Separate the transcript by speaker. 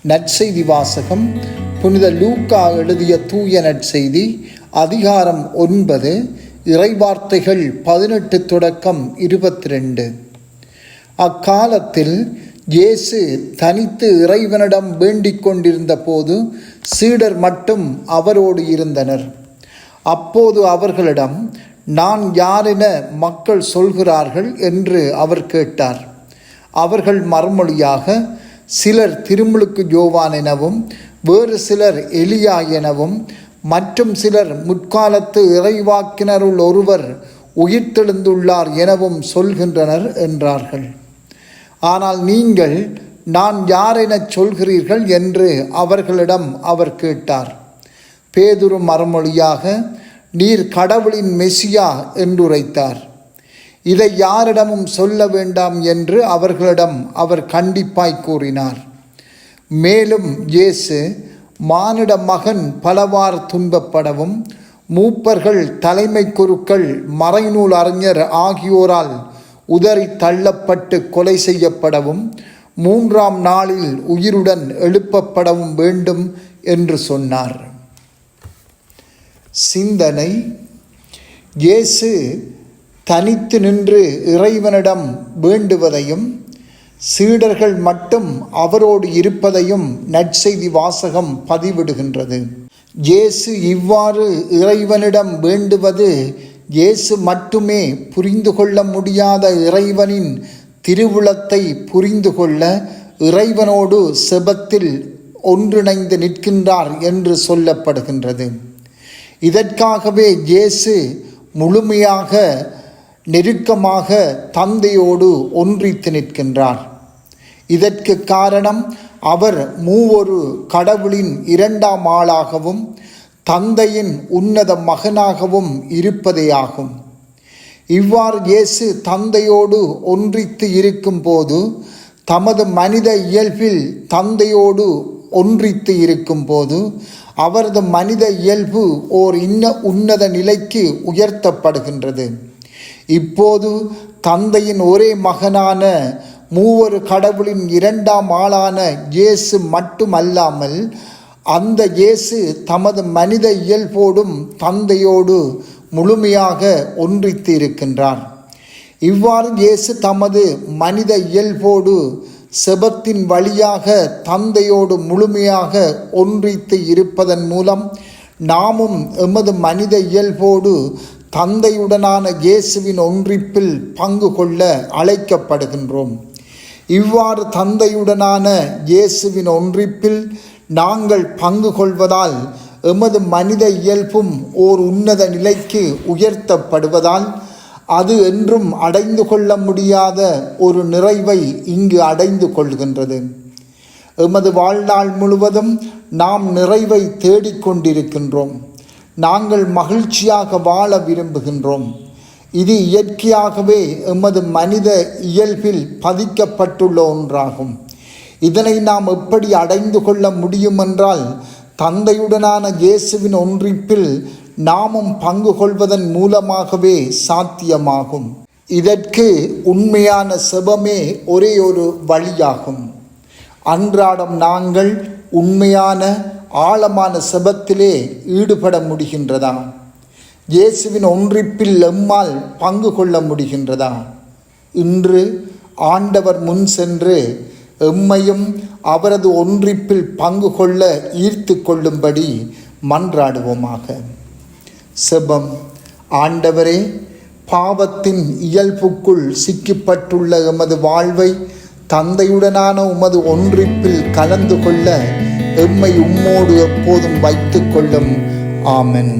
Speaker 1: நற்செய்தி வாசகம். புனித லூக்கா எழுதிய தூய நற்செய்தி அதிகாரம் 9 இறைவார்த்தைகள் 18 தொடக்கம் 22. அக்காலத்தில் இயேசு தனித்து இறைவனிடம் வேண்டிக் கொண்டிருந்த போது சீடர் மட்டும் அவரோடு இருந்தனர். அப்போது அவர்களிடம், நான் யாரென மக்கள் சொல்கிறார்கள் என்று அவர் கேட்டார். அவர்கள் மறுமொழியாக, சிலர் திருமுழுக்கு யோவான் எனவும், வேறு சிலர் எலியா எனவும், மற்றும் சிலர் முற்காலத்து இறைவாக்கினருள் ஒருவர் உயிர்த்தெழுந்துள்ளார் எனவும் சொல்கின்றனர் என்றார்கள். ஆனால் நீங்கள் நான் யாரெனச் சொல்கிறீர்கள் என்று அவர்களிடம் அவர் கேட்டார். பேதுரு மறுமொழியாக, நீர் கடவுளின் மெசியா என்றுரைத்தார். இதை யாரிடமும் சொல்ல வேண்டாம் என்று அவர்களிடம் அவர் கண்டிப்பாய் கூறினார். மேலும் இயேசு, மானிட மகன் பலவாறு துன்பப்படவும், மூப்பர்கள், தலைமை குருக்கள், மறைநூல் அறிஞர் ஆகியோரால் உதறி தள்ளப்பட்டு கொலை செய்யப்படவும், 3ஆம் நாளில் உயிருடன் எழுப்பப்படவும் வேண்டும் என்று சொன்னார். சிந்தனை. இயேசு தனித்து நின்று இறைவனிடம் வேண்டுவதையும், சீடர்கள் மட்டும் அவரோடு இருப்பதையும் நற்செய்தி வாசகம் பதிவிடுகின்றது. இயேசு இவ்வாறு இறைவனிடம் வேண்டுவது இயேசு மட்டுமே புரிந்து கொள்ள முடியாத இறைவனின் திருவுளத்தை புரிந்து கொள்ள இறைவனோடு செபத்தில் ஒன்றிணைந்து நிற்கின்றார் என்று சொல்லப்படுகின்றது. இதற்காகவே இயேசு முழுமையாக நெருக்கமாக தந்தையோடு ஒன்றித்து நிற்கின்றார். இதற்கு காரணம் அவர் மூவொரு கடவுளின் 2ஆம் ஆளாகவும் தந்தையின் உன்னத மகனாகவும் இருப்பதேயாகும். இவ்வாறு இயேசு தந்தையோடு ஒன்றித்து இருக்கும் போது தமது மனித இயல்பில் தந்தையோடு ஒன்றித்து இருக்கும் போது அவரது மனித இயல்பு ஓர் உன்னத நிலைக்கு உயர்த்தப்படுகின்றது. இப்போது தந்தையின் ஒரே மகனான மூவொரு கடவுளின் 2ஆம் ஆளான இயேசு மட்டுமல்லாமல் அந்த இயேசு தமது மனித இயல்போடும் தந்தையோடு முழுமையாக ஒன்றித்து இருக்கின்றார். இவ்வாறு இயேசு தமது மனித இயல்போடு செபத்தின் வழியாக தந்தையோடு முழுமையாக ஒன்றித்து இருப்பதன் மூலம் நாமும் எமது மனித இயல்போடு தந்தையுடனான இயேசுவின் ஒன்றிப்பில் பங்கு கொள்ள அழைக்கப்படுகின்றோம். இவ்வாறு தந்தையுடனான இயேசுவின் ஒன்றிப்பில் நாங்கள் பங்கு கொள்வதால் எமது மனித இயல்பும் ஓர் உன்னத நிலைக்கு உயர்த்தப்படுவதால் அது என்றும் அடைந்து கொள்ள முடியாத ஒரு நிறைவை இங்கு அடைந்து கொள்கின்றது. எமது வாழ்நாள் முழுவதும் நாம் நிறைவை தேடிக்கொண்டிருக்கின்றோம். நாங்கள் மகிழ்ச்சியாக வாழ விரும்புகின்றோம். இது இயற்கையாகவே எமது மனித இயல்பில் பதிக்கப்பட்டுள்ள ஒன்றாகும். இதனை நாம் எப்படி அடைந்து கொள்ள முடியும் என்றால், தந்தையுடனான இயேசுவின் ஒன்றிப்பில் நாமும் பங்கு கொள்வதன் மூலமாகவே சாத்தியமாகும். இதற்கு உண்மையான செபமே ஒரே ஒரு வழியாகும். அன்றாடம் நாங்கள் உண்மையான ஆழமான செபத்திலே ஈடுபட முடிகின்றதா? இயேசுவின் ஒன்றிப்பில் எம்மால் பங்கு கொள்ள முடிகின்றதா? இன்று ஆண்டவர் முன் சென்று எம்மையும் அவரது ஒன்றிப்பில் பங்கு கொள்ள ஈர்த்து கொள்ளும்படி மன்றாடுவோமாக. செபம். ஆண்டவரே, பாவத்தின் இயல்புக்குள் சிக்கப்பட்டுள்ள எமது வாழ்வை தந்தையுடனான உமது ஒன்றிப்பில் கலந்து கொள்ள எம்மை உம்மோடு எப்போதும் வைத்து கொள்ளும். ஆமென்.